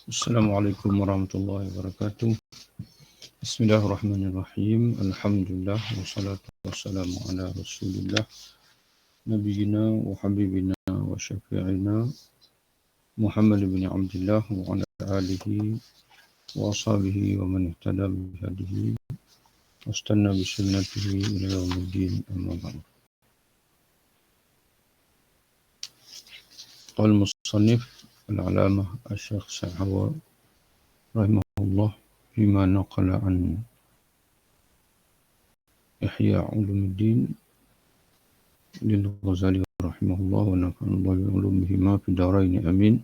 Assalamualaikum warahmatullahi wabarakatuh. Bismillahirrahmanirrahim. Alhamdulillah wassalatu wassalamu ala Rasulillah nabiyina wa habibina wa syafi'ina Muhammad bin Abdullah wa ala alihi wa ashabihi wa man ihtada bi hadihi wastanna bi sunnatihi ila yaumiddin amma ba'd. Qala al-musannif al-'alamah asy-syaikh Sahawa rahimahullah fima naqala an Ihya Ulumuddin lil-Ghazali rahimahullah wa nafa'allahu bi ulumihi ma fi darain amin.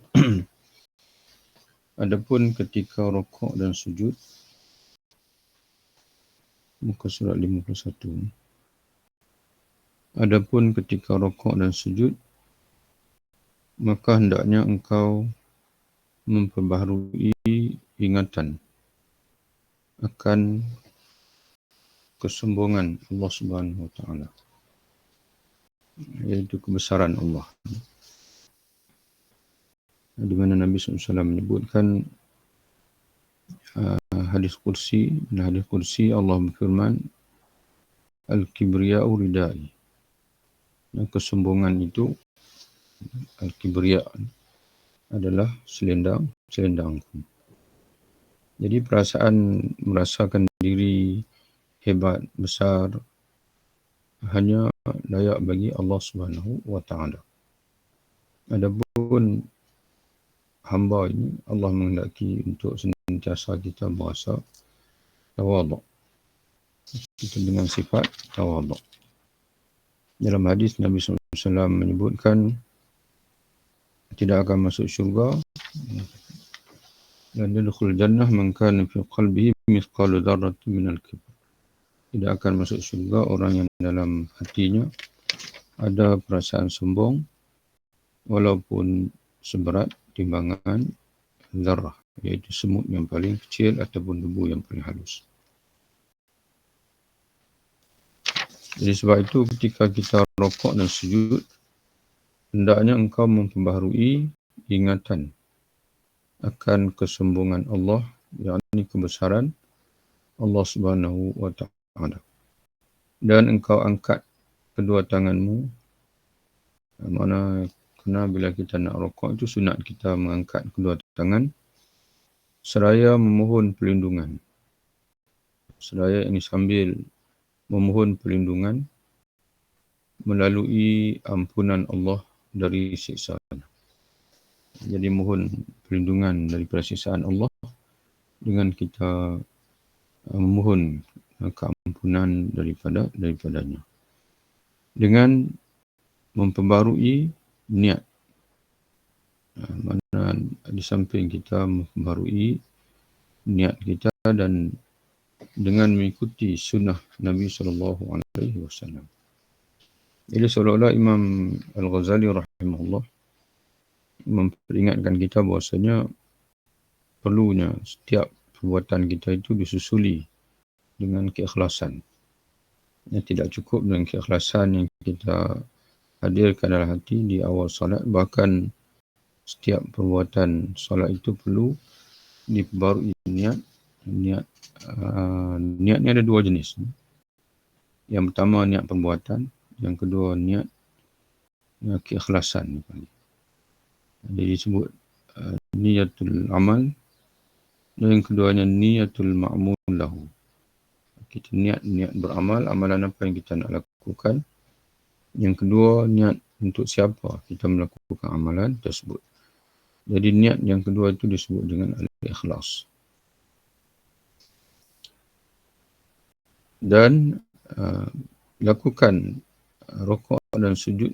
Adapun ketika rukuk dan sujud, muka surat 51. Adapun ketika rukuk dan sujud, maka hendaknya engkau memperbaharui ingatan akan kesombongan Allah Subhanahu wa taala, iaitu kebesaran Allah. Di mana Nabi SAW menyebutkan hadis kursi Allah berfirman, Al-kibriya'u ridai. Dan kesombongan itu, Al-kibriya' adalah selendangku. Jadi perasaan merasakan diri hebat, besar, hanya layak bagi Allah Subhanahu wa taala. Adapun hamba ini, Allah menghendaki untuk senantiasa kita berasa tawaduk. Kita dengan sifat tawaduk. Dalam hadis Nabi SAW menyebutkan tidak akan masuk syurga dan yadkhul jannah man kana fi qalbihi mithqalu dzarratin minal kibr. Tidak akan masuk syurga orang yang dalam hatinya ada perasaan sombong walaupun seberat timbangan zarrah, iaitu semut yang paling kecil ataupun debu yang paling halus. Jadi sebab itu ketika kita rukuk dan sujud, hendaknya engkau memperbaharui ingatan akan kesombongan Allah, yakni kebesaran Allah Subhanahu wa taala. Dan engkau angkat kedua tanganmu, mana kerana bila kita nak rukuk itu sunat kita mengangkat kedua tangan seraya memohon perlindungan. Seraya ini sambil memohon perlindungan melalui ampunan Allah dari siksaan. Jadi mohon perlindungan daripada siksaan Allah dengan kita memohon keampunan daripadanya. Dengan memperbarui niat. Mana di samping kita memperbarui niat kita dan dengan mengikuti sunnah Nabi SAW. Jadi seolah-olah Imam Al-Ghazali rahimahullah memperingatkan kita bahawasanya perlunya setiap perbuatan kita itu disusuli dengan keikhlasan. Tidak cukup dengan keikhlasan yang kita hadirkan dalam hati di awal salat, bahkan setiap perbuatan salat itu perlu diperbarui niat. Niat ni ada dua jenis. Yang pertama niat perbuatan, yang kedua niat keikhlasan. Jadi disebut niyatul amal, dan yang keduanya niyatul ma'mul lahu. Kita niat beramal, amalan apa yang kita nak lakukan. Yang kedua, niat untuk siapa kita melakukan amalan tersebut. Jadi niat yang kedua itu disebut dengan al-ikhlas. Dan lakukan rukuk dan sujud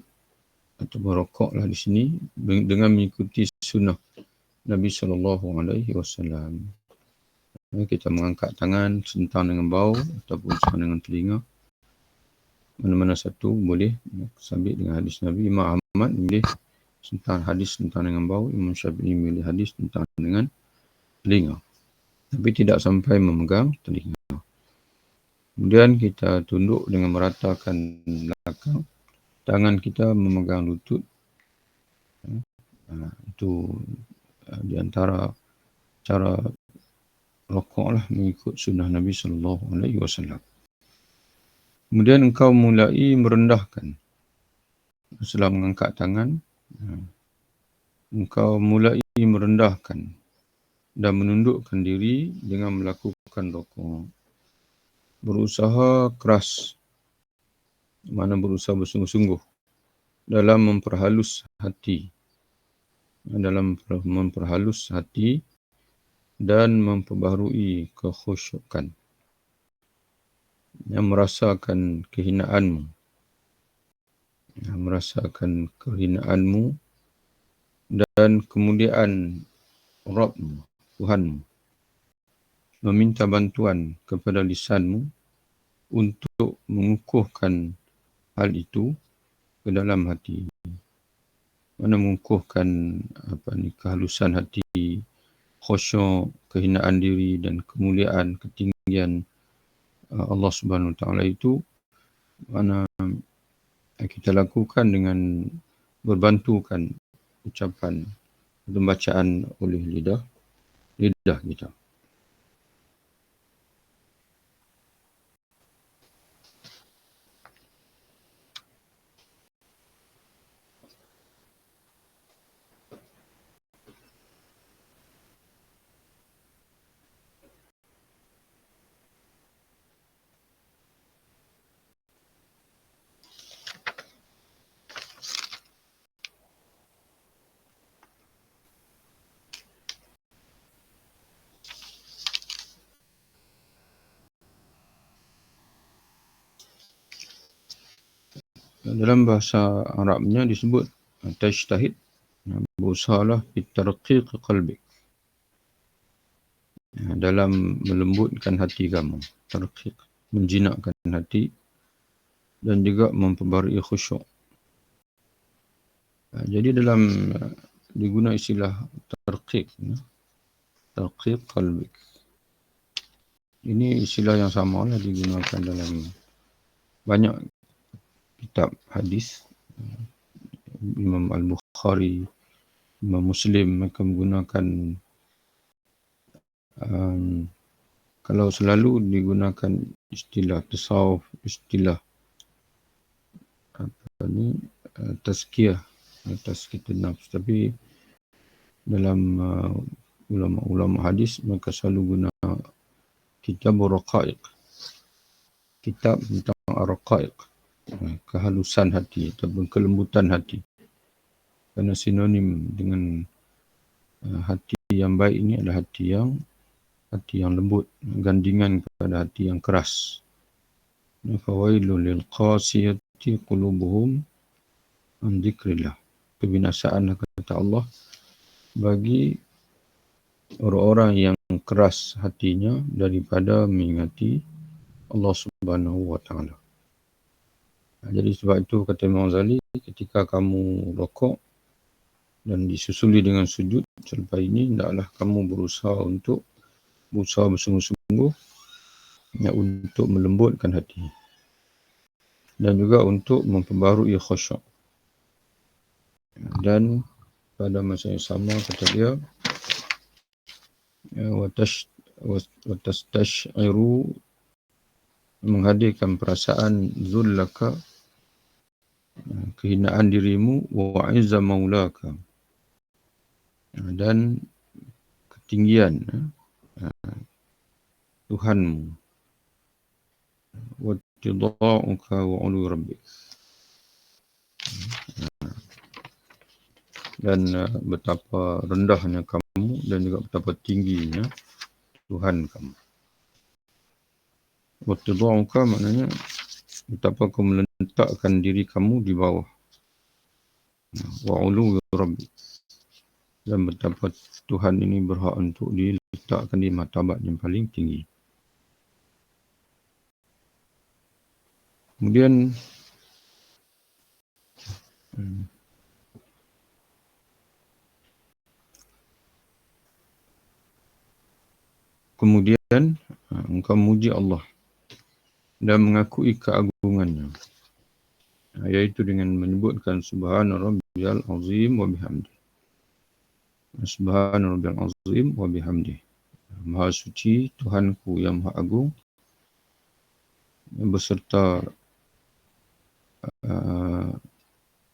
atau berrukuklah di sini dengan mengikuti sunnah Nabi SAW. Kita mengangkat tangan sentang dengan bau ataupun sentang dengan telinga. Mana-mana satu boleh, sabit dengan hadis Nabi. Imam Ahmad milih sentang hadis sentang dengan bau, Imam Syafi'i milih hadis sentang dengan telinga. Tapi tidak sampai memegang telinga. Kemudian kita tunduk dengan meratakan belakang. Tangan kita memegang lutut. Itu di antara cara rokoklah mengikut sunnah Nabi SAW. Kemudian engkau mulai merendahkan setelah mengangkat tangan. Engkau mulai merendahkan dan menundukkan diri dengan melakukan rokok. Berusaha keras, mana berusaha bersungguh-sungguh dalam memperhalus hati. Dalam memperhalus hati dan memperbaharui kekhusyukan. Yang merasakan kehinaanmu. Merasakan kehinaanmu dan kemuliaan Rabbmu, Tuhanmu. Meminta bantuan kepada lisanmu untuk mengukuhkan hal itu ke dalam hati. Mana mengukuhkan kehalusan hati, khusyuk, kehinaan diri dan kemuliaan, ketinggian Allah Subhanahu Wa Taala itu mana kita lakukan dengan berbantukan ucapan atau bacaan oleh lidah kita. Dalam bahasa Arabnya disebut tajtahid, berusahalah bitarqiq qalbik, dalam melembutkan hati kamu, tarqiq, menjinakkan hati dan juga memperbarui khusyuk. Jadi dalam diguna istilah tarqiq qalbik. Ini istilah yang samalah digunakan dalam banyak kitab hadis. Imam Al-Bukhari, Imam Muslim mereka menggunakan kalau selalu digunakan istilah tasawuf, istilah tazkiyah nafs, tapi dalam ulama-ulama hadis mereka selalu guna kitab raqaiq, kitab tentang raqaiq, kehalusan hati ataupun kelembutan hati. Kerana sinonim dengan hati yang baik ini adalah hati yang lembut, gandingan kepada hati yang keras. Fawailul lil qasiyati qulubuhum an dzikrillah. Kebinasaan kata Allah bagi orang-orang yang keras hatinya daripada mengingati Allah Subhanahu Wa Taala. Jadi sebab itu kata Imam Ghazali, ketika kamu rokok dan disusuli dengan sujud selepas ini, hendaklah kamu berusaha bersungguh-sungguh untuk melembutkan hati dan juga untuk memperbarui khusyuk. Dan pada masa yang sama kata dia, watastash'iru, menghadirkan perasaan zullaka, kehinaan dirimu, wa izza maulaka, dan ketinggian Tuhanmu, wa tida'uka wa ulu rabbik, dan betapa rendahnya kamu dan juga betapa tingginya Tuhan kamu. Wa tida'uka maknanya betapa kamu meletakkan diri kamu di bawah. Wa ulu rabbik, dan betapa Tuhan ini berhak untuk diletakkan di martabat yang paling tinggi. Kemudian engkau muji Allah dan mengakui keagungannya, iaitu dengan menyebutkan subhana rabbiyal azim wa bihamdi. Subhana rabbiyal azim wa bihamdih. Maha suci Tuhanku yang maha agung beserta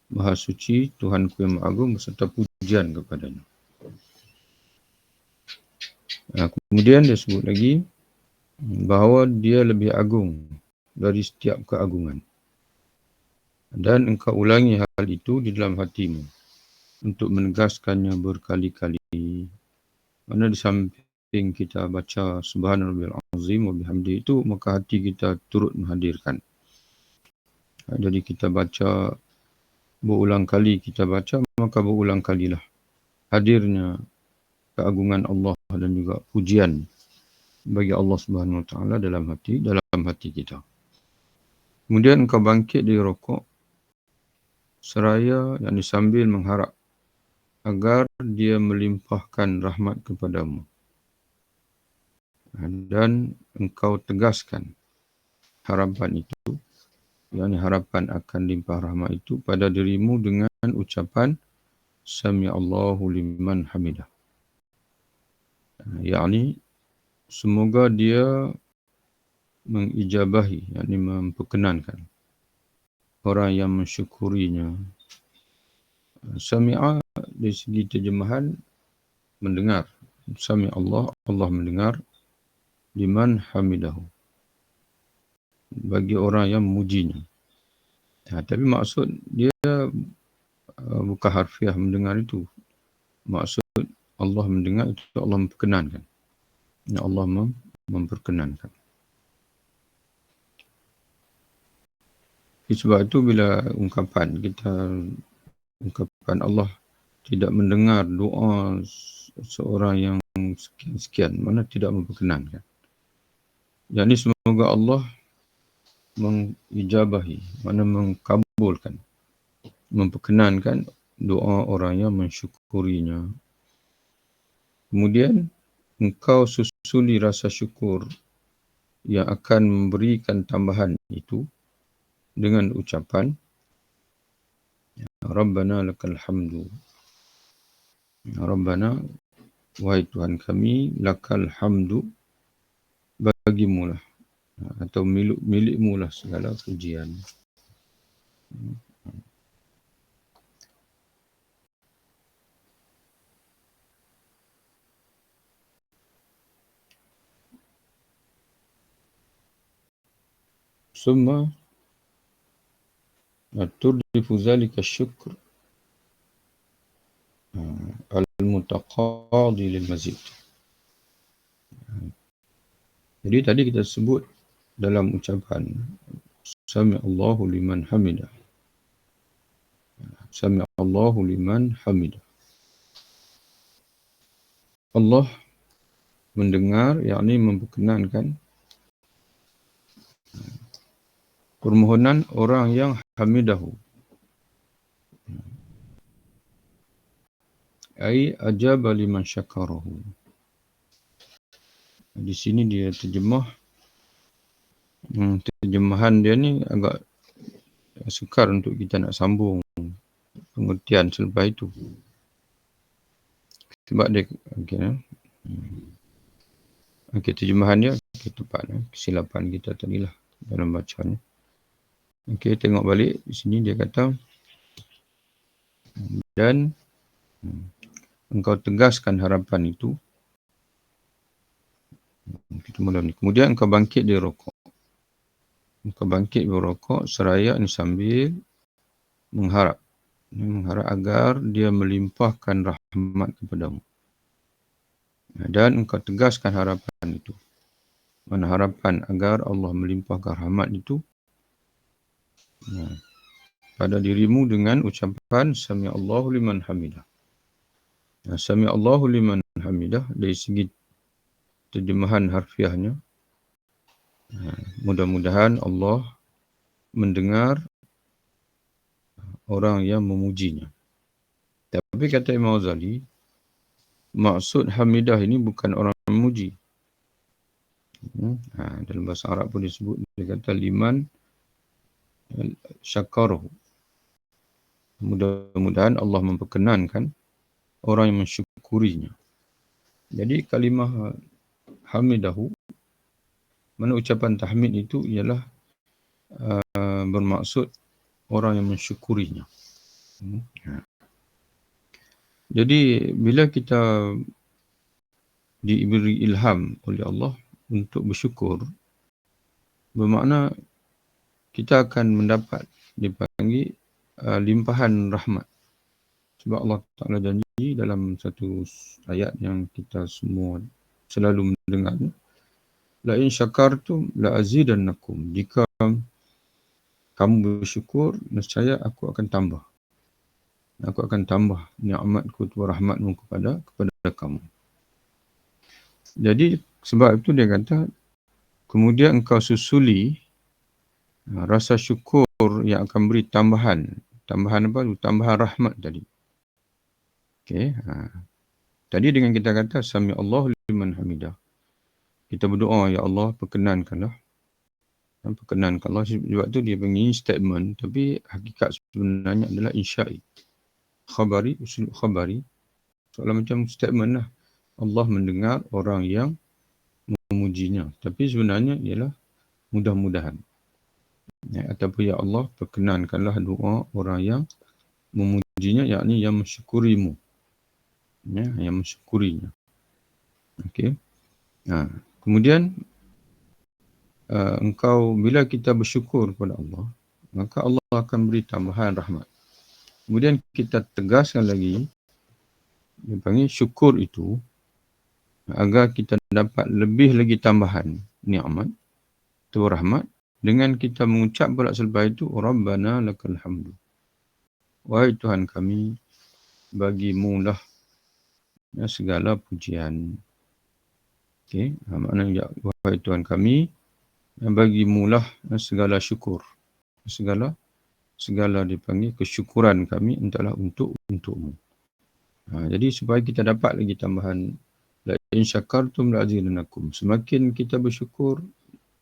maha suci Tuhanku yang maha agung beserta pujian kepadanya. Kemudian dia sebut lagi bahawa dia lebih agung dari setiap keagungan. Dan engkau ulangi hal itu di dalam hatimu untuk menegaskannya berkali-kali. Mana di samping kita baca Subhanallahil azim wa bihamdi itu, maka hati kita turut menghadirkan. Jadi kita baca berulang kali, kita baca maka berulang kalilah hadirnya keagungan Allah dan juga pujian bagi Allah Subhanahu Wa Taala dalam hati kita. Kemudian engkau bangkit dari rokok seraya yakni sambil mengharap agar dia melimpahkan rahmat kepadamu. Dan engkau tegaskan harapan itu, yakni harapan akan limpah rahmat itu pada dirimu dengan ucapan Sami Allahu liman hamidah. Yakni semoga dia mengijabahi, yakni memperkenankan orang yang mensyukurinya. Sami'a dari segi terjemahan mendengar. Sami Allah mendengar liman hamidahu, bagi orang yang memujinya. Tapi maksud dia bukan harfiah mendengar itu. Maksud Allah mendengar itu Allah memperkenankan. Allah memperkenankan. Sebab itu bila ungkapan Allah tidak mendengar doa seorang yang sekian-sekian, mana tidak memperkenankan. Jadi semoga Allah mengijabahi, mana mengkabulkan, memperkenankan doa orang yang mensyukurinya. Kemudian engkau susuli rasa syukur yang akan memberikan tambahan itu dengan ucapan Rabbana lakal hamdu. Rabbana, wahai Tuhan kami, lakal hamdu, bagimulah atau milikmulah segala pujian. Summa turdifu zalika syukr al-mutaqadi lil mazid. Jadi tadi kita sebut dalam ucapan Sami Allahu liman hamidah. Sami Allahu liman hamidah. Allah mendengar, yakni memperkenankan permohonan orang yang hamidahu. Ai ajaba liman syakarahu. Di sini dia terjemahan dia ni agak sukar untuk kita nak sambung pengertian selepas itu. Sebab dia terjemahan dia tepat, kesilapan kita tadilah dalam bacaan. Tengok balik di sini dia kata dan engkau tegaskan harapan itu. Kita mula ni. Kemudian engkau bangkit dari rokok. Engkau bangkit dari rokok seraya ni sambil mengharap agar dia melimpahkan rahmat kepadamu. Dan engkau tegaskan harapan itu. Mana harapan agar Allah melimpahkan rahmat itu pada dirimu dengan ucapan Sami Allahu liman hamidah. Sami Allahu liman hamidah dari segi terjemahan harfiahnya, mudah-mudahan Allah mendengar orang yang memujinya. Tapi kata Imam Ghazali, maksud hamidah ini bukan orang memuji. Dalam bahasa Arab pun disebut, dia kata liman syakarahu. Mudah-mudahan Allah memperkenankan orang yang mensyukurinya. Jadi kalimah hamidahu, mana ucapan tahmid itu ialah bermaksud orang yang mensyukurinya. Jadi bila kita diberi ilham oleh Allah untuk bersyukur, bermakna kita akan mendapat, dipanggil limpahan rahmat. Sebab Allah Ta'ala janji dalam satu ayat yang kita semua selalu mendengar, la in syakartum la azidannakum. Jika kamu bersyukur, nescaya aku akan tambah. Aku akan tambah nikmatku atau rahmatmu kepada kamu. Jadi sebab itu dia kata, kemudian engkau susuli rasa syukur yang akan beri tambahan. Tambahan apa? Tambahan rahmat tadi. Okey. Tadi dengan kita kata sami Allahu liman hamidah, kita berdoa, ya Allah perkenankanlah. Perkenankanlah, sebab tu dia panggil statement, tapi hakikat sebenarnya adalah insya'i. Khabari, usul khabari. Soalan macam statement lah. Allah mendengar orang yang memujinya. Tapi sebenarnya ialah mudah-mudahan. Ataupun ya Allah perkenankanlah doa orang yang memujinya, yakni yang mensyukurimu. Yang mensyukurinya. Okey. Kemudian engkau, bila kita bersyukur kepada Allah, maka Allah akan beri tambahan rahmat. Kemudian kita tegaskan lagi, dia panggil syukur itu, agar kita dapat lebih lagi tambahan nikmat atau rahmat, dengan kita mengucap pula selepas itu, Rabbana lakal hamdu. Wahai Tuhan kami, bagimulah segala pujian. Okey, maknanya wahai Tuhan kami, bagimulah segala syukur. Segala dipanggil kesyukuran kami entahlah untukmu. Jadi supaya kita dapat lagi tambahan, la in syakartum la azidannakum. Semakin kita bersyukur,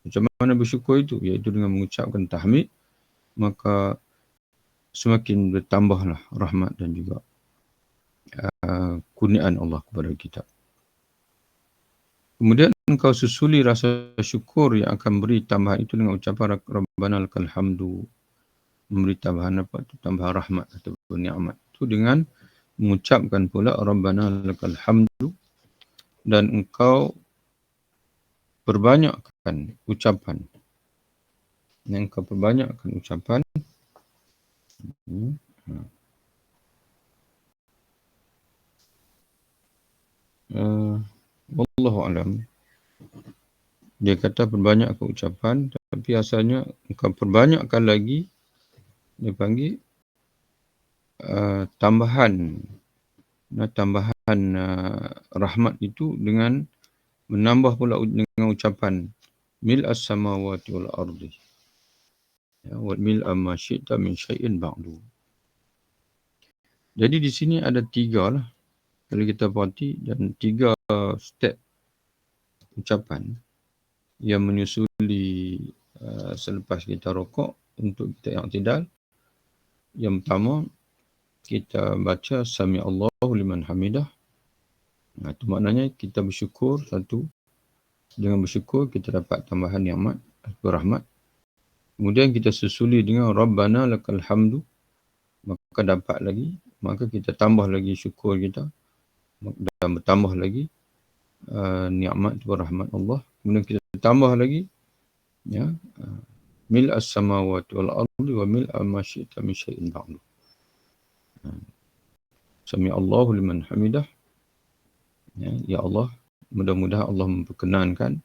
macam mana bersyukur itu? Iaitu dengan mengucapkan tahmid, maka semakin bertambahlah rahmat dan juga kurniaan Allah kepada kita. Kemudian engkau susuli rasa syukur yang akan beri tambahan itu dengan ucapan Rabbana lakal hamdu. Memberi tambahan apa itu? Tambahan rahmat ataupun nikmat itu dengan mengucapkan pula Rabbana lakal hamdu, dan engkau perbanyakkan ucapan. Engkau perbanyakkan ucapan. Wallahu alam. Dia kata perbanyakkan ucapan, tapi asalnya engkau perbanyakkan lagi, dia panggil tambahan rahmat itu dengan menambah pula dengan ucapan mil as-samawati wal ardi, wa mil amma syi'ta min syai'in ba'du. Jadi di sini ada 3 lah kalau kita perhati, dan 3 step ucapan yang menyusuli selepas kita rokok untuk kita i'tidal. Yang pertama, kita baca sami Allahu liman hamidah. Itu maknanya kita bersyukur satu. Dengan bersyukur kita dapat tambahan nikmat atau rahmat. Kemudian kita susuli dengan Rabbana lakal hamdu, maka dapat lagi, maka kita tambah lagi syukur kita dan bertambah lagi nikmat atau rahmat Allah. Kemudian kita tambah lagi mil as-samawati wal ardi wa mil ma syi'ta min syai'in ba'du. Sami Allahu liman hamidah. Ya Allah, mudah-mudahan Allah memperkenankan,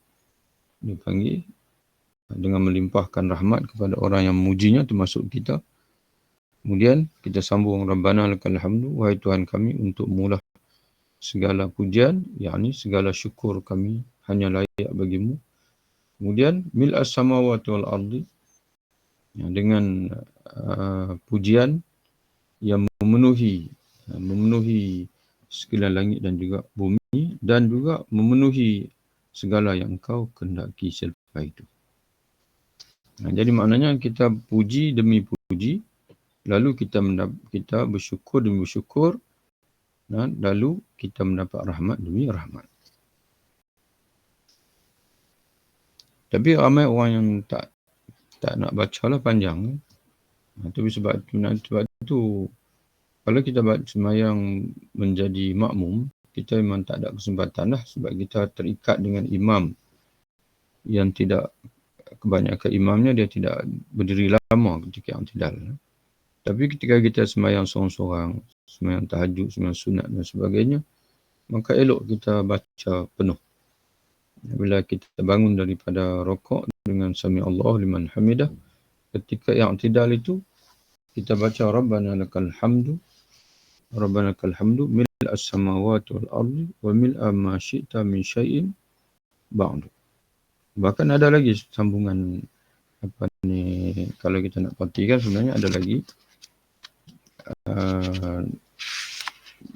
dipanggil dengan melimpahkan rahmat kepada orang yang memujinya, termasuk kita. Kemudian kita sambung Rabbana lakal hamdu, wahai Tuhan kami, untuk mula segala pujian, yakni segala syukur kami hanya layak bagimu. Kemudian mil as-samawati wal ardi, dengan pujian yang memenuhi segala langit dan juga bumi, dan juga memenuhi segala yang engkau kehendaki selepas itu. Jadi maknanya kita puji demi puji, lalu kita bersyukur demi bersyukur, lalu kita mendapat rahmat demi rahmat. Tapi ramai orang yang tak nak baca lah panjang. Tapi sebab tu kalau kita sembahyang menjadi makmum, kita memang tak ada kesempatan lah sebab kita terikat dengan imam yang tidak, kebanyakan imamnya dia tidak berdiri lama ketika i'tidal. Tapi ketika kita sembahyang seorang-seorang, sembahyang tahajud, sembahyang sunat dan sebagainya, maka elok kita baca penuh. Bila kita bangun daripada rokok dengan sami Allah liman hamidah, ketika i'tidal itu kita baca Rabbana lakal hamdu mil as-samawati wal ardi wa mil ma syi'ta min syai'in ba'du. Bahkan ada lagi sambungan kalau kita nak perhatikan sebenarnya ada lagi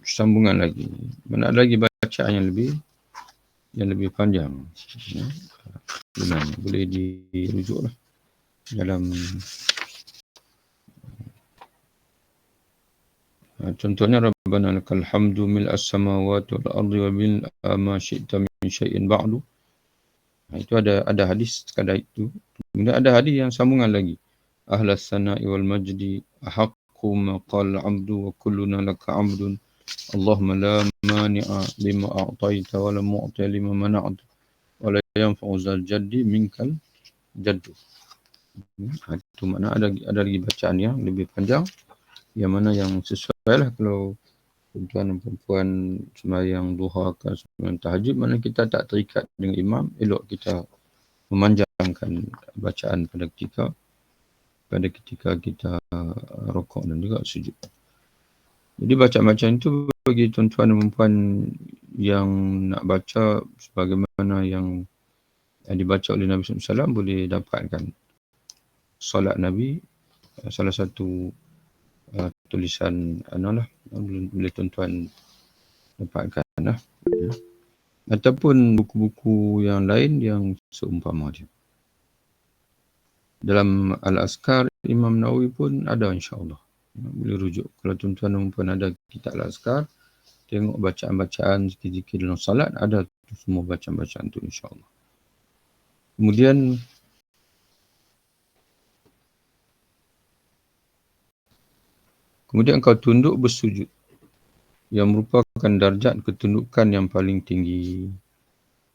sambungan lagi. Mana ada lagi bacaan yang lebih panjang. Sebenarnya boleh dirujuklah dalam contohnya Rabbana lakal hamdu mil as-samawati wal ardi wa mil ma syi'ta min syai'in ba'du. Itu ada hadis sekadar itu. Kemudian ada hadis yang sambungan lagi. Ahlas sana'i wal majdi ahaqqu ma qala 'abdu wa kulluna laka 'abdun. Allahumma la mani'a lima a'taita wa la mu'ti lima mana'ta wa la yanfa'u zal jaddi minkal jaddu. Itu makna ada lagi bacaan yang lebih panjang, yang mana yang sesuai lah kalau tuan dan perempuan sembahyang duha ke sembahyang tahajud, mana kita tak terikat dengan imam, elok kita memanjangkan bacaan pada ketika kita rokok dan juga sujud. Jadi bacaan-bacaan itu bagi tuan-tuan dan perempuan yang nak baca sebagaimana yang dibaca oleh Nabi SAW, boleh dapatkan solat Nabi, salah satu tulisan boleh tuan-tuan dapatkan lah. Ataupun buku-buku yang lain yang seumpama dia. Dalam Al-Azkar Imam Nawawi pun ada, insya-Allah. Boleh rujuk. Kalau tuan-tuan dan puan ada kitab Al-Azkar, tengok bacaan-bacaan zikir-zikir dalam salat, ada semua bacaan-bacaan tu, insya-Allah. Kemudian kau tunduk bersujud, yang merupakan darjat ketundukan yang paling tinggi.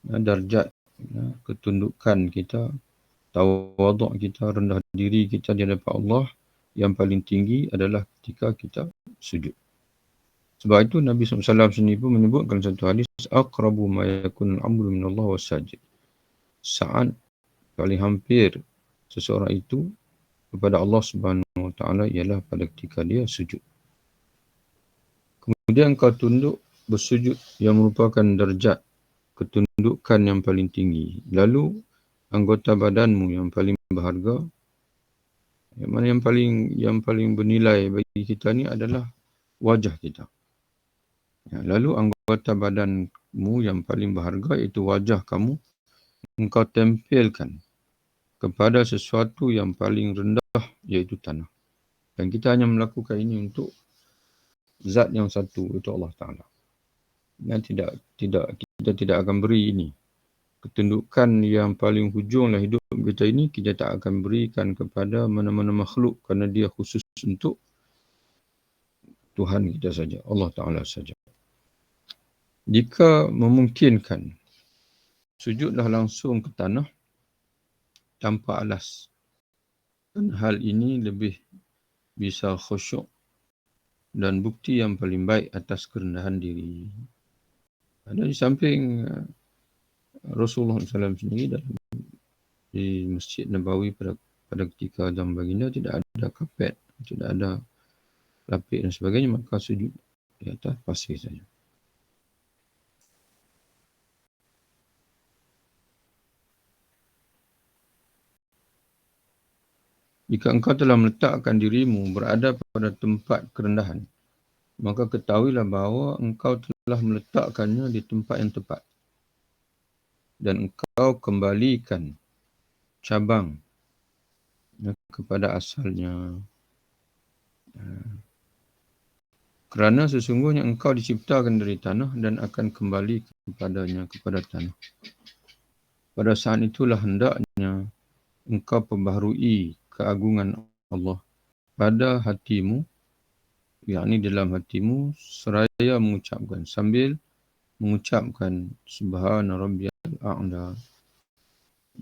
Darjat ketundukan kita, tawaduk kita, rendah diri kita di hadapan Allah yang paling tinggi adalah ketika kita sujud. Sebab itu Nabi SAW sendiri pun menyebutkan satu hadis, aqrabu ma yakun al-'abdu min Allah wa sajid. Saat paling hampir seseorang itu kepada Allah Subhanahu wa taala ialah pada ketika dia sujud. Kemudian kau tunduk bersujud yang merupakan darjat ketundukan yang paling tinggi. Lalu anggota badanmu yang paling berharga, yang mana yang paling bernilai bagi kita ni adalah wajah kita. Lalu anggota badanmu yang paling berharga, iaitu wajah kamu, engkau tempelkan kepada sesuatu yang paling rendah, iaitu tanah. Dan kita hanya melakukan ini untuk zat yang satu, itu Allah Ta'ala. Dan kita tidak akan beri ini. Ketundukan yang paling hujung dalam hidup kita ini, kita tak akan berikan kepada mana-mana makhluk, kerana dia khusus untuk Tuhan kita saja, Allah Ta'ala saja. Jika memungkinkan, sujudlah langsung ke tanah tanpa alas. Dan hal ini lebih bisa khusyuk dan bukti yang paling baik atas kerendahan diri. Ada di samping Rasulullah SAW sendiri di Masjid Nabawi pada ketika zaman baginda tidak ada kapet, tidak ada lapik dan sebagainya, maka sujud di atas pasir saja. Jika engkau telah meletakkan dirimu berada pada tempat kerendahan, maka ketahuilah bahawa engkau telah meletakkannya di tempat yang tepat. Dan engkau kembalikan cabang kepada asalnya. Kerana sesungguhnya engkau diciptakan dari tanah dan akan kembali kepadanya, kepada tanah. Pada saat itulah hendaknya engkau perbaharui keagungan Allah pada hatimu, yakni dalam hatimu, seraya mengucapkan, sambil mengucapkan Subhana Rabbiyal A'la.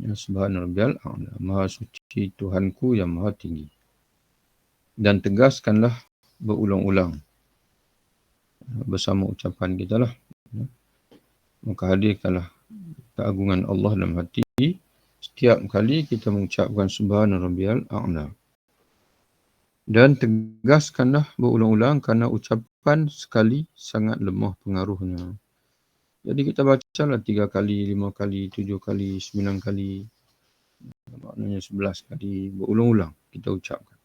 Ya, Subhana Rabbiyal A'la. Maha suci Tuhanku yang maha tinggi. Dan tegaskanlah berulang-ulang bersama ucapan kita lah. Maka hadirkanlah keagungan Allah dalam hati setiap kali kita mengucapkan Subhana Rabbiyal A'la. Dan tegaskanlah berulang-ulang kerana ucapan sekali sangat lemah pengaruhnya. Jadi kita bacalah 3 kali, 5 kali, 7 kali, 9 kali. Maknanya 11 kali. Berulang-ulang kita ucapkan.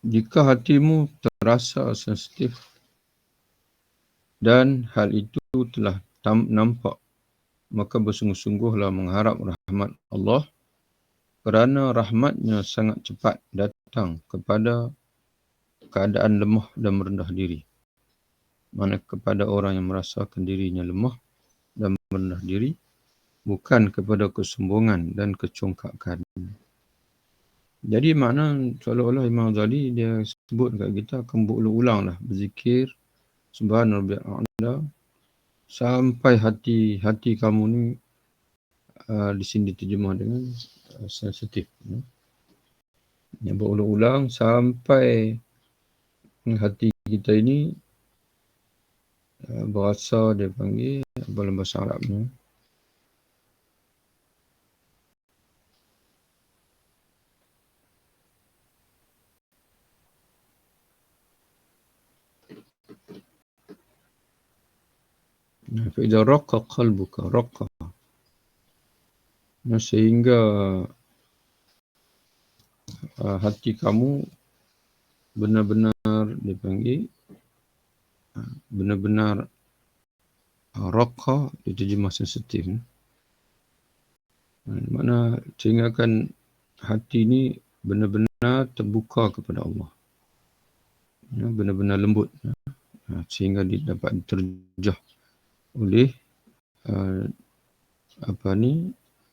Jika hatimu terasa sensitif dan hal itu telah nampak, maka bersungguh-sungguhlah mengharap rahmat Allah kerana rahmatnya sangat cepat datang kepada keadaan lemah dan merendah diri. Mana kepada orang yang merasakan dirinya lemah dan merendah diri, bukan kepada kesombongan dan kecongkakan. Jadi makna seolah-olah Imam Ghazali dia sebut dekat kita akan berulang-ulang lah berzikir Subhana Rabbiyal A'la sampai hati kamu ni di sini diterjemah dengan sensitif. Yang berulang-ulang sampai hati kita ini berasa, dia panggil dalam bahasa Arabnya, فإذا رق قلبك رق, sehingga hati kamu benar-benar dipanggil benar-benar raqa, diterjemah sensitif. Mana sehingga kan hati ni benar-benar terbuka kepada Allah, benar-benar lembut, sehingga dapat diterjah oleh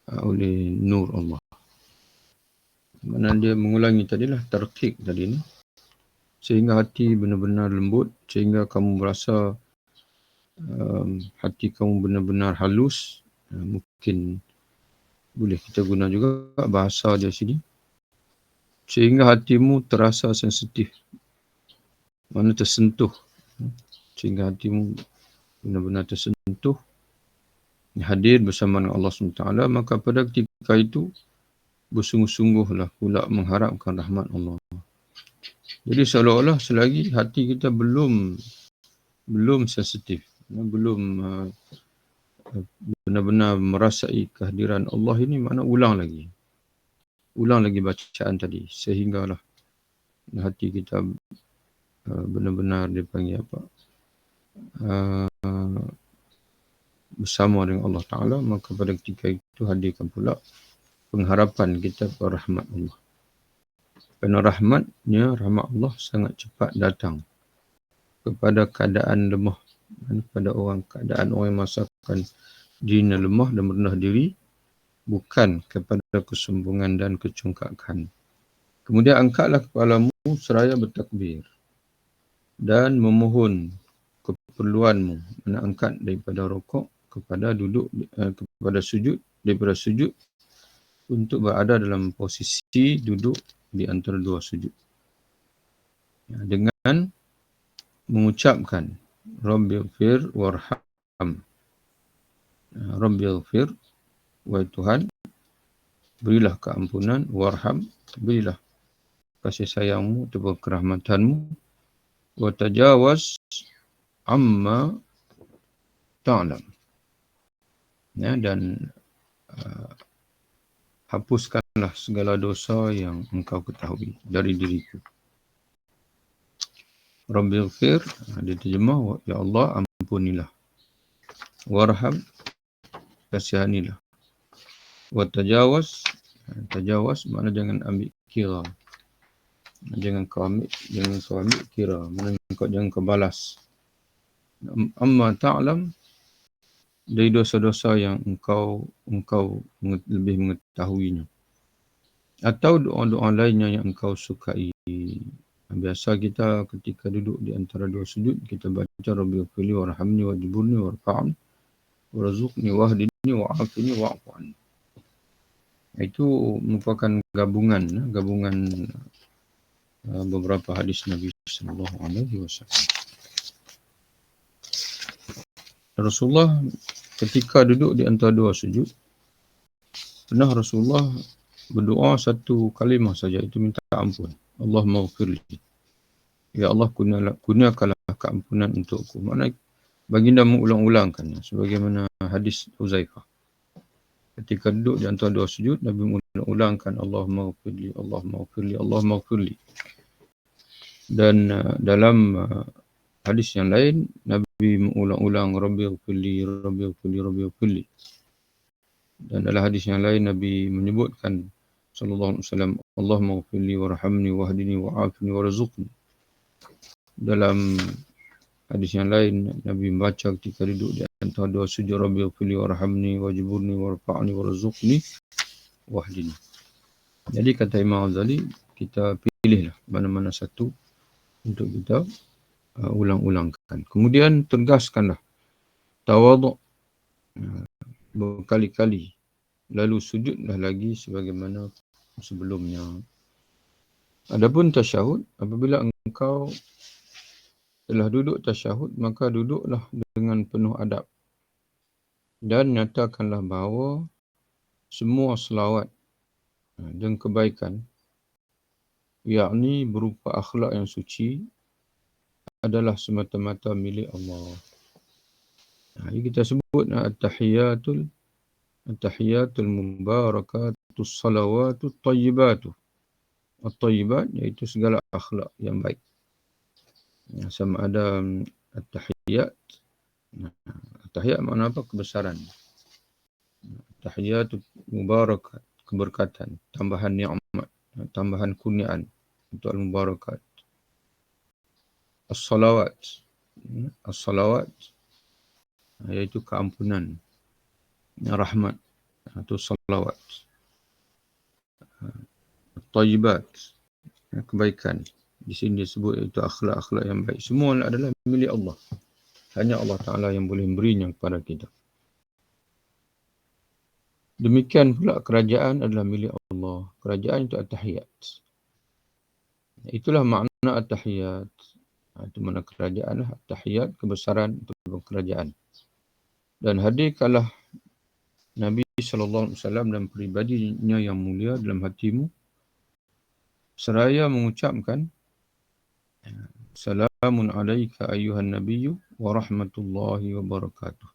oleh nur Allah. Mana dia mengulangi tadilah tarqiq tadi ni, sehingga hati benar-benar lembut, sehingga kamu berasa hati kamu benar-benar halus. Mungkin boleh kita guna juga bahasa di sini, sehingga hatimu terasa sensitif, mana tersentuh, sehingga hatimu benar-benar tersentuh, hadir bersama dengan Allah SWT, maka pada ketika itu bersungguh-sungguhlah pula mengharapkan rahmat Allah. Jadi seolah-olah selagi hati kita belum sensitif, belum benar-benar merasai kehadiran Allah ini, makna ulang lagi bacaan tadi, sehinggalah hati kita benar-benar dipanggil bersama dengan Allah Ta'ala, maka pada ketika itu hadirkan pula pengharapan kita kepada rahmat Allah. Kerana rahmat Allah sangat cepat datang kepada keadaan lemah, kepada keadaan orang yang merasakan dirinya lemah dan merendah diri, bukan kepada kesombongan dan kecongkakan. Kemudian angkatlah kepalamu seraya bertakbir dan memohon keperluanmu, angkat daripada rukuk kepada duduk, kepada sujud, daripada sujud untuk berada dalam posisi duduk di antara dua sujud, dengan mengucapkan Rabbighfir warham. Rabbighfir, wahai Tuhan, berilah keampunan, warham, berilah kasih sayangmu atau kerahmatanmu, wa tajawaz amma ta'lam, dan hapuskanlah segala dosa yang engkau ketahui dari diriku. Rabbighfir diterjemah, ya Allah ampunilah, warham kasihanilah, wa tajawaz Tajawaz makna jangan ambil kira. Jangan kau ambil kira. Jangan kau balas. Amma ta'lam, dari dosa-dosa yang engkau lebih mengetahuinya. Atau doa-doa lainnya yang engkau sukai. Biasa kita ketika duduk di antara dua sujud, kita baca Rabbighfirli warhamni wajburni warfa'ni warzuqni wahdini wa'afini wa'fu anni. Itu merupakan gabungan beberapa hadis Nabi sallallahu alaihi wasallam. Rasulullah ketika duduk di antara dua sujud, pernah Rasulullah berdoa satu kalimah saja, itu minta ampun. Allahumma ghfirli. Ya Allah, kurniakanlah keampunan untukku. Maknanya baginda mengulang-ulangkannya sebagaimana hadis Huzaifah. Ketika duduk di antara dua sujud, Nabi mengulang-ulangkan Allahumma ghfirli, Allahumma ghfirli, Allahumma ghfirli. Dan dalam hadis yang lain, Nabi mengulang-ulang Rabbighfirli, Rabbighfirli, Rabbighfirli. Dan dalam hadis yang lain, Nabi menyebutkan sallallahu alaihi wasallam, Allahumma ghfirli warhamni wahdini wa'afini warzuqni. Dalam hadis yang lain, Nabi membaca ketika duduk di antara dua sujud, Rabbighfirli warhamni wajburni warfa'ni warzuqni wahdini. Jadi kata Imam Ghazali, kita pilihlah mana-mana satu untuk kita ulang-ulangkan. Kemudian tegaskanlah tawaduk berkali-kali. Lalu sujudlah lagi sebagaimana sebelumnya. Adapun tasyahud, apabila engkau telah duduk tasyahud, maka duduklah dengan penuh adab. Dan nyatakanlah bahawa semua selawat dan kebaikan, yakni berupa akhlak yang suci, adalah semata-mata milik Allah. Ini kita sebut at-tahiyatul mubarakatus salawatut tayyibatu. At-tayyibat iaitu segala akhlak yang baik. Sama ada at-tahiyat. At-tahiyat makna apa? Kebesaran. Tahiyatul mubarakat, keberkatan, tambahan nikmat, tambahan kurniaan untuk al-mubarakat. As-salawat iaitu keampunan, rahmat atau salawat. Tayyibat, kebaikan. Di sini disebut itu akhlak-akhlak yang baik. Semua adalah milik Allah. Hanya Allah Ta'ala yang boleh memberinya kepada kita. Demikian pula kerajaan adalah milik Allah. Kerajaan itu at-tahiyat. Itulah makna at-tahiyat. Itu makna kerajaan, at-tahiyat, kebesaran atau kerajaan. Dan hadirkanlah Nabi SAW dan peribadinya yang mulia dalam hatimu, seraya mengucapkan Salamun alaika ayyuhan nabiyyu wa rahmatullahi wa barakatuh.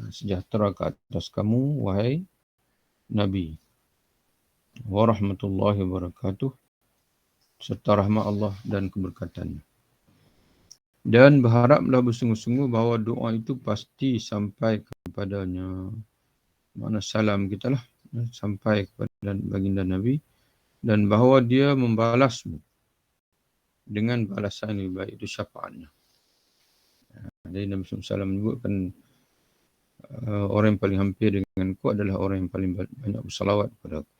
Sejahtera ke atas kamu, wahai Nabi. Wa rahmatullahi wa barakatuh. Serta rahmat Allah dan keberkatannya. Dan berharaplah bersungguh-sungguh bahawa doa itu pasti sampai kepadanya. Makna salam kita lah. Sampai kepada baginda Nabi. Dan bahawa dia membalasmu dengan balasan yang lebih baik, itu syafaatnya. Jadi Nabi SAW menyebutkan orang yang paling hampir denganku adalah orang yang paling banyak bersalawat kepada aku.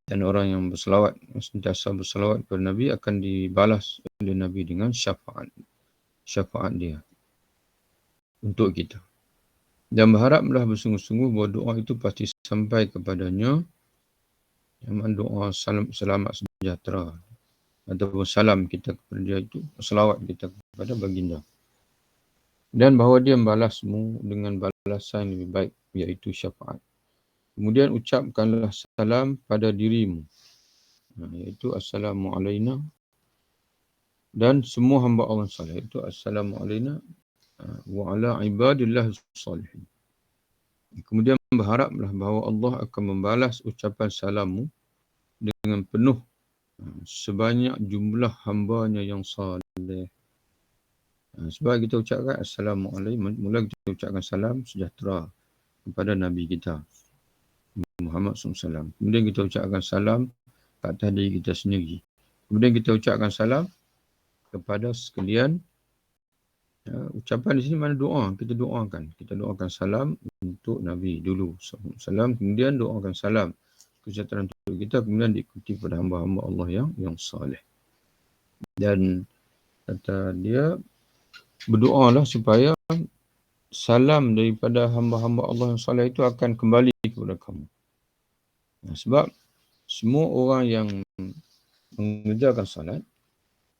Dan orang yang bersalawat, sentiasa bersalawat kepada Nabi akan dibalas oleh Nabi dengan syafaat dia untuk kita. Dan berharaplah bersungguh-sungguh bahawa doa itu pasti sampai kepadanya, yang doa selamat sejahtera ataupun salam kita kepada dia itu, selawat kita kepada baginda. Dan bahawa dia membalasmu dengan balasan yang lebih baik, iaitu syafaat. Kemudian ucapkanlah salam pada dirimu, iaitu assalamu alayna, dan semua hamba Allah salih, iaitu assalamu alayna wa ala ibadillah salihin. Kemudian berharaplah bahawa Allah akan membalas ucapan salammu dengan penuh sebanyak jumlah hambanya yang salih. Sebab kita ucapkan Assalamualaikum, mula kita ucapkan salam sejahtera kepada Nabi kita. Muhammad SAW. Kemudian kita ucapkan salam ke atas diri kita sendiri. Kemudian kita ucapkan salam kepada sekalian. Ucapan di sini mana doa. Kita doakan. Kita doakan salam untuk Nabi dulu. Salam. Kemudian doakan salam kesejahteraan untuk kita. Kemudian diikuti pada hamba-hamba Allah yang salih. Dan kata dia, berdoalah supaya salam daripada hamba-hamba Allah yang salih itu akan kembali kepada kamu. Sebab semua orang yang mengerjakan salat,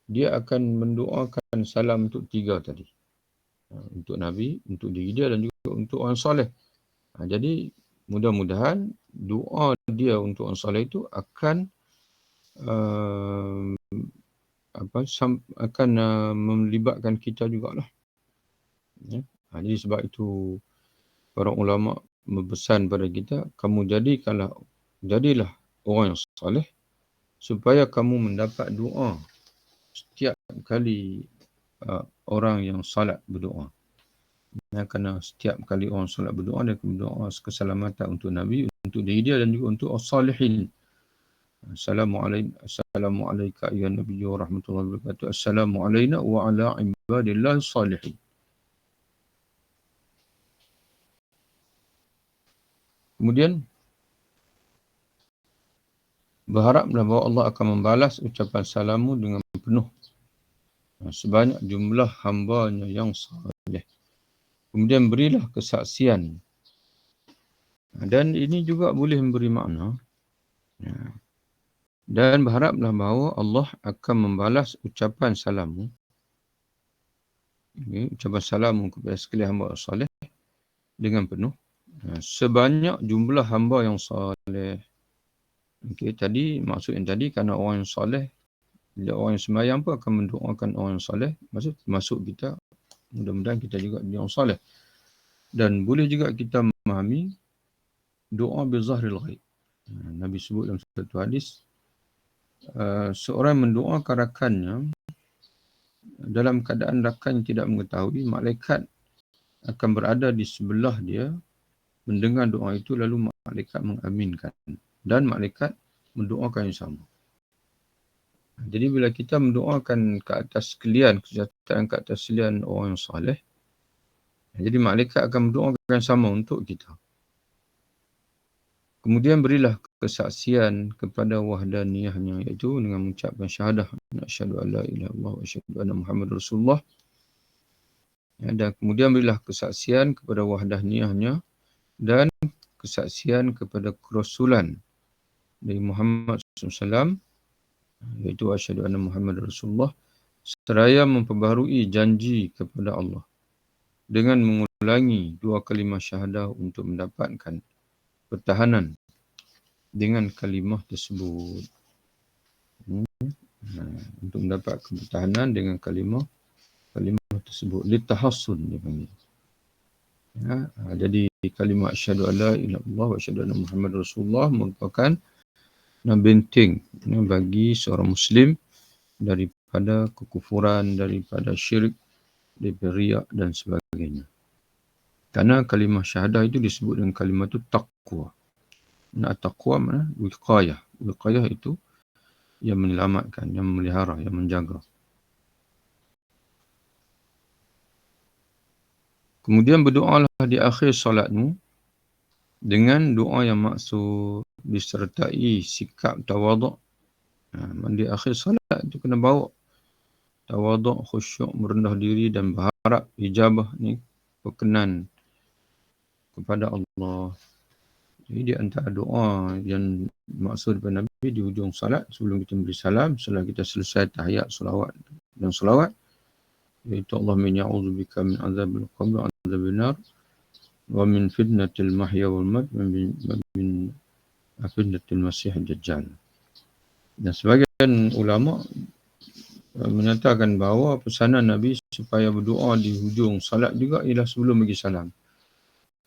dia akan mendoakan salam untuk 3 tadi. Untuk Nabi, untuk diri dia dan juga untuk orang soleh. Jadi mudah-mudahan doa dia untuk orang soleh itu akan melibatkan kita jugalah. Jadi sebab itu para ulama berpesan pada kita, kamu jadilah orang yang soleh supaya kamu mendapat doa setiap kali orang yang salat berdoa. Kerana setiap kali orang salat berdoa, dia akan berdoa keselamatan untuk Nabi, untuk diri dia dan juga untuk as-salihin. Assalamualaikum ya Nabi wa rahmatullahi wa barakatuh. Assalamualaikum wa ala ibadillah salihin. Kemudian berharaplah bahawa Allah akan membalas ucapan salamu dengan penuh sebanyak jumlah hamba-Nya yang salih. Kemudian berilah kesaksian. Dan ini juga boleh memberi makna. Dan berharaplah bahawa Allah akan membalas ucapan salamu. Ucapan salamu kepada sekalian hamba salih dengan penuh sebanyak jumlah hamba yang salih. Tadi maksud yang tadi, kerana orang yang salih, bila orang yang sembahyang pun akan mendoakan orang yang salih, masuk kita, mudah-mudahan kita juga dia orang salih. Dan boleh juga kita memahami doa bizahril ghaib. Nabi sebut dalam satu hadis, seorang mendoakan rakannya dalam keadaan rakan tidak mengetahui, malaikat akan berada di sebelah dia mendengar doa itu, lalu malaikat mengaminkan dan malaikat mendoakan yang sama. Jadi bila kita mendoakan ke atas sekalian, kesejahteraan ke atas sekalian orang yang salih, jadi malaikat akan mendoakan yang sama untuk kita. Kemudian berilah kesaksian kepada wahdaniyahnya, iaitu dengan mengucapkan syahadah, asyhadu an la ilaha illallah wa asyhadu anna Muhammadar Rasulullah. Dan kemudian berilah kesaksian kepada wahdaniyahnya dan kesaksian kepada kerasulan dari Muhammad SAW, iaitu asyhadu anna Muhammadar Rasulullah, seraya memperbaharui janji kepada Allah dengan mengulangi 2 kalimah syahadah untuk mendapatkan pertahanan dengan kalimah tersebut. Untuk mendapat pertahanan dengan kalimah tersebut. Litahassun dia panggil. Jadi kalimah asyhadu an la ilaha illallah wa asyhadu anna Muhammadar Rasulullah merupakan benteng bagi seorang Muslim daripada kekufuran, daripada syirik, daripada riak dan sebagainya. Karena kalimah syahadah itu disebut dengan kalimah itu taqwa. Taqwa mana? Wiqayah. Wiqayah itu yang menyelamatkan, yang memelihara, yang menjaga. Kemudian berdoalah di akhir solatmu dengan doa yang maksud disertai sikap tawaduk. Di akhir solat itu kena bawa tawaduk, khusyuk, merendah diri dan berharap ijabah ni, perkenan kepada Allah. Jadi di antara doa yang maksud daripada Nabi di hujung salat, sebelum kita beri salam, setelah kita selesai tahiyat, salawat dan salawat, iaitu Allahumma inni a'udzubika min azabil qabr wa azabil nar wa min fitnatil mahya wal mat wa min fitnatil masihid dajjal. Dan sebagian ulama menyatakan bahawa pesanan Nabi supaya berdoa di hujung salat juga ialah sebelum bagi salam.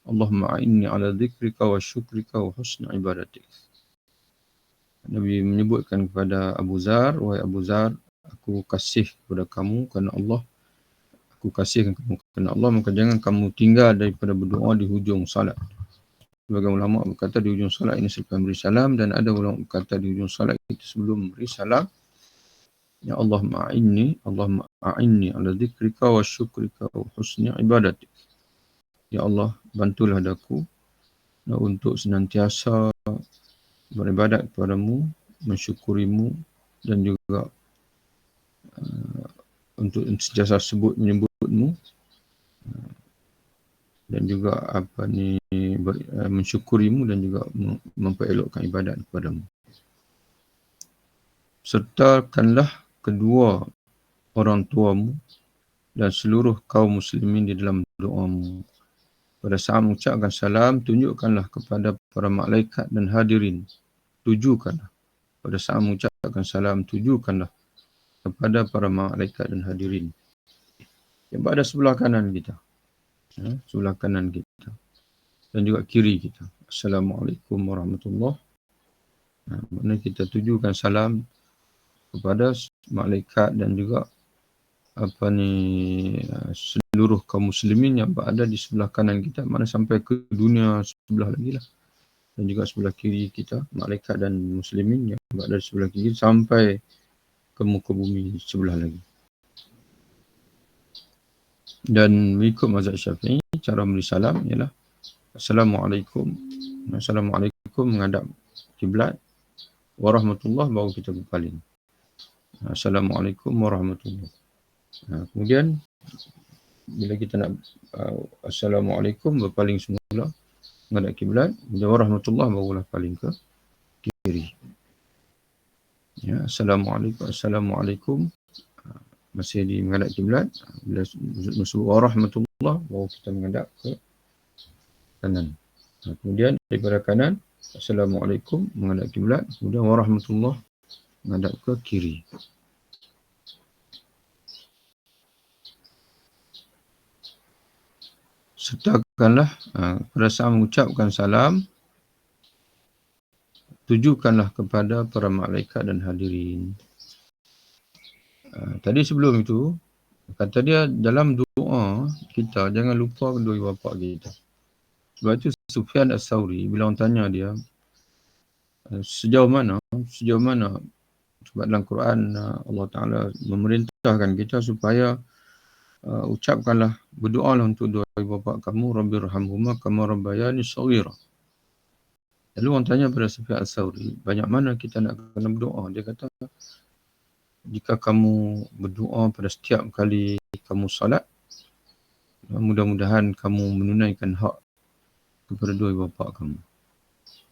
Allahumma a'inni ala dzikrika wa syukrika wa husni ibadatik. Nabi menyebutkan kepada Abu Zar, wahai Abu Zar, aku kasih kepada kamu kerana Allah. Aku kasihkan kamu kerana Allah, maka jangan kamu tinggal daripada berdoa di hujung salat. Sebagian ulama berkata di ujung solat ini selepas beri salam, dan ada ulama berkata di ujung solat itu sebelum beri salam, ya Allahumma a'inni ala dzikrika wa syukrika wa husni ibadatik. Ya Allah, bantulah aku untuk senantiasa beribadat kepadamu, mensyukurimu, dan juga untuk sentiasa menyebutmu, dan juga mensyukurimu, dan juga memperelokkan ibadat kepadamu. Sertakanlah kedua orang tuamu dan seluruh kaum muslimin di dalam doamu. Pada saat mengucapkan salam, tunjukkanlah kepada para malaikat dan hadirin. Tujukanlah. Pada saat mengucapkan salam, tujukanlah kepada para malaikat dan hadirin yang berada sebelah kanan kita. Sebelah kanan kita. Dan juga kiri kita. Assalamualaikum warahmatullahi wabarakatuh. Mana kita tujukan salam kepada malaikat dan juga seluruh kaum muslimin yang berada di sebelah kanan kita, mana sampai ke dunia sebelah lagi lah, dan juga sebelah kiri kita, malaikat dan muslimin yang berada di sebelah kiri sampai ke muka bumi sebelah lagi. Dan mengikut mazhab Syafi'i, cara memberi salam ialah Assalamualaikum menghadap kiblat, warahmatullah baru kita berpaling. Assalamualaikum warahmatullahi. Kemudian bila kita nak Assalamualaikum, berpaling semula menghadap kiblat, bila warahmatullah barulah paling ke kiri. Ya, Assalamualaikum masih di menghadap kiblat. Bila masuk warahmatullah baru kita menghadap ke kanan. Kemudian daripada kanan, Assalamualaikum menghadap kiblat, kemudian warahmatullah menghadap ke kiri. Sertakanlah pada saat mengucapkan salam, tujukanlah kepada para malaikat dan hadirin. Tadi sebelum itu, kata dia dalam doa kita jangan lupa kedua ibu bapa kita. Sebab itu Sufyan As-Sawri bila orang tanya dia sejauh mana sebab dalam Quran Allah Ta'ala memerintahkan kita supaya ucapkanlah, berdoalah untuk dua ibu bapa kamu, Rabbirhamhuma kama rabbayani shaghira. Lalu orang tanya pada Sufyan As-Sawri, banyak mana kita nak kena berdoa? Dia kata, jika kamu berdoa pada setiap kali kamu salat, mudah-mudahan kamu menunaikan hak kepada dua ibu bapa kamu.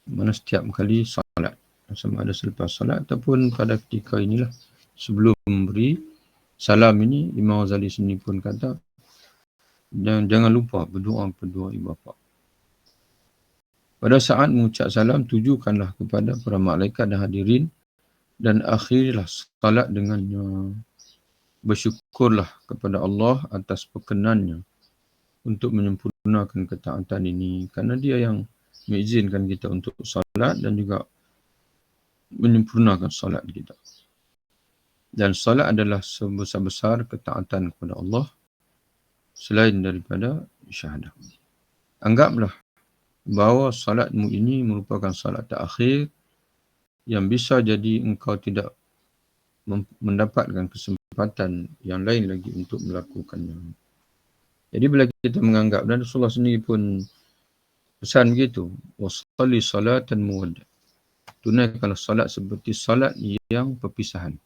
Mana setiap kali salat, sama ada selepas salat ataupun pada ketika inilah sebelum memberi salam ini, Imam Ghazali sendiri pun kata, jangan lupa berdoa kepada dua ibu bapa. Pada saat mengucap salam, tujukanlah kepada para malaikat dan hadirin, dan akhirilah salat dengannya. Bersyukurlah kepada Allah atas perkenannya untuk menyempurnakan ketaatan ini, kerana dia yang mengizinkan kita untuk salat dan juga menyempurnakan salat kita. Dan salat adalah sebesar-besar ketaatan kepada Allah selain daripada syahadah. Anggaplah bahawa salatmu ini merupakan salat terakhir yang bisa jadi engkau tidak mendapatkan kesempatan yang lain lagi untuk melakukannya. Jadi bila kita menganggap, dan Rasulullah sendiri pun pesan begitu, wassalli salatan muwaddah, tunaikanlah salat seperti salat yang perpisahan,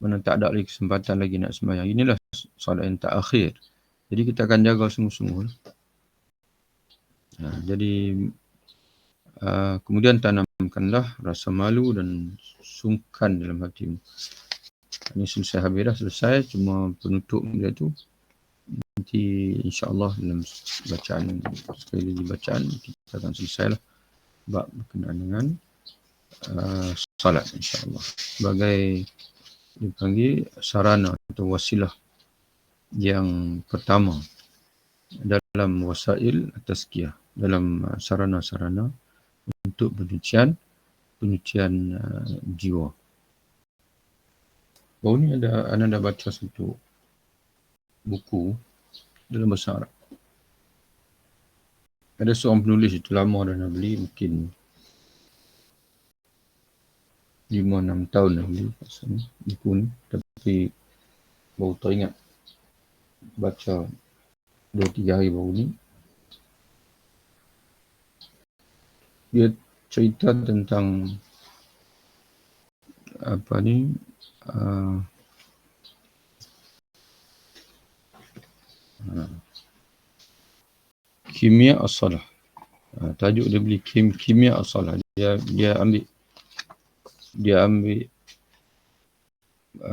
mana tak ada lagi kesempatan lagi nak sembahyang. Inilah salat yang terakhir. Jadi kita akan jaga sungguh-sungguh. Jadi kemudian tanamkanlah rasa malu dan sungkan dalam hatimu. Ini selesai habis dah, selesai. Cuma penutup dia tu nanti insya-Allah dalam bacaan, sekali lagi bacaan kita akan selesailah bab berkenaan dengan salat insya-Allah. Sebagai dipanggil sarana atau wasilah yang pertama dalam wasail tazkiyah, dalam sarana-sarana untuk penyucian jiwa. Baru ni anda dah baca satu buku dalam bahasa Arab. Ada seorang penulis itu lama dah nak beli, mungkin 5-6 tahun dah beli pasal buku ni, tapi baru teringat baca 2-3 hari baru ni. Dia cerita tentang apa ni, kimia as-salah. Tajuk dia beli kimia as-salah. Dia ambil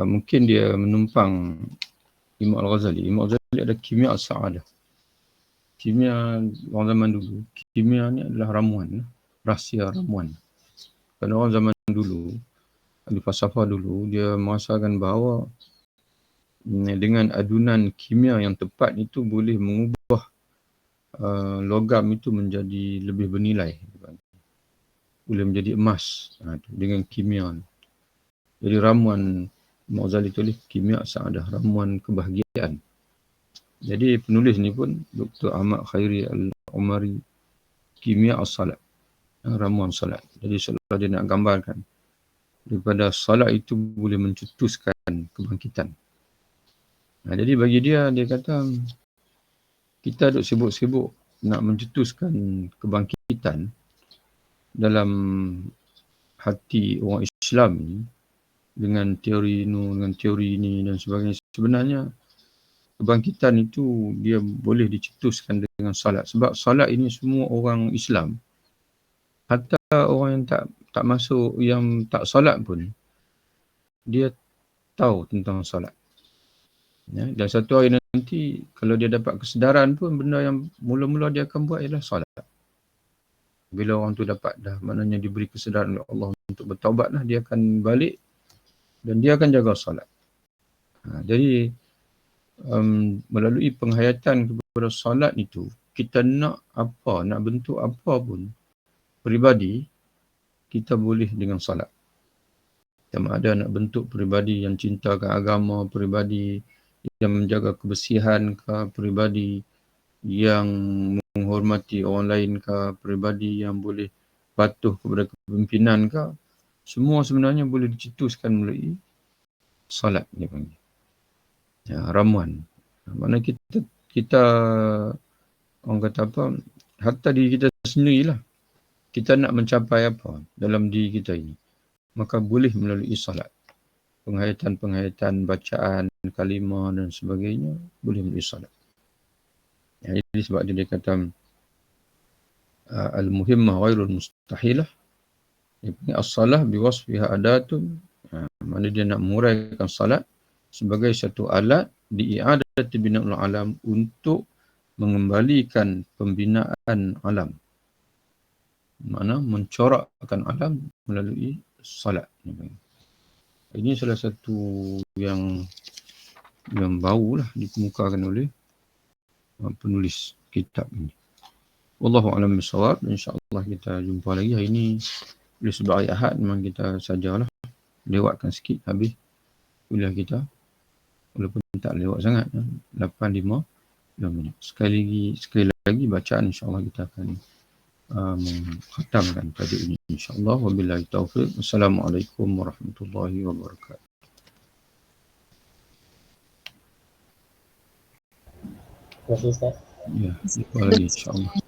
mungkin dia menumpang Imam Al-Ghazali. Imam Al-Ghazali ada kimia as-sa'adah. Kimia orang zaman dulu, kimia ni adalah ramuan, rahsia ramuan. Kerana orang zaman dulu, ahli falsafah dulu, dia merasakan bahawa dengan adunan kimia yang tepat itu boleh mengubah logam itu menjadi lebih bernilai. Boleh menjadi emas dengan kimia. Jadi ramuan Imam Ghazali tulis kimia as-sa'adah, ramuan kebahagiaan. Jadi penulis ni pun Dr. Ahmad Khairi Al-Umari, kimia as-salat, ramuan salat. Jadi seolah dia nak gambarkan daripada salat itu boleh mencetuskan kebangkitan. Jadi bagi dia kata kita duk sibuk-sibuk nak mencetuskan kebangkitan dalam hati orang Islam ni dengan teori ini dan sebagainya. Sebenarnya kebangkitan itu dia boleh dicetuskan dengan salat. Sebab salat ini semua orang Islam, hatta orang yang tak masuk, yang tak salat pun, dia tahu tentang salat. Ya, dan satu hari nanti kalau dia dapat kesedaran pun, benda yang mula-mula dia akan buat ialah salat. Bila orang tu dapat dah, maknanya diberi kesedaran oleh Allah untuk bertaubat lah, dia akan balik dan dia akan jaga salat. Jadi melalui penghayatan kepada salat itu, kita nak bentuk apa pun peribadi, kita boleh dengan salat. Sama ada nak bentuk peribadi yang cintakan agama, peribadi yang menjaga kebersihan ke, peribadi yang menghormati orang lain ke, peribadi yang boleh patuh kepada kepimpinan ke, semua sebenarnya boleh dicetuskan melalui salat, dia panggil. Ya, ramuan. Mana kita orang kata apa, hatta diri kita sendirilah, kita nak mencapai apa dalam diri kita ini, maka boleh melalui salat. Penghayatan bacaan, kalimah dan sebagainya boleh melalui salat. Ya, jadi sebab dia kata al-muhimmah ghairul mustahilah. As-salah biwasfiha adatun. Mana dia nak menguraikan salat sebagai satu alat di'iadati bina'ul alam, untuk mengembalikan pembinaan alam. Makna mencorakkan alam melalui salat. Ini salah satu yang barulah dikemukakan oleh penulis kitab ini. Wallahu a'lam bishawab. InsyaAllah kita jumpa lagi hari ini. Oleh sebab hari Ahad memang kita sajalah lewatkan sikit habis kuliah kita, walaupun tak lewat sangat, 8-5 minit. Sekali lagi bacaan, insyaAllah kita akan khatamkan tajuk ini, insyaAllah. Wabillahi taufiq. Wassalamualaikum warahmatullahi wabarakatuh. Terima kasih Ustaz. Ya, jumpa lagi insyaAllah.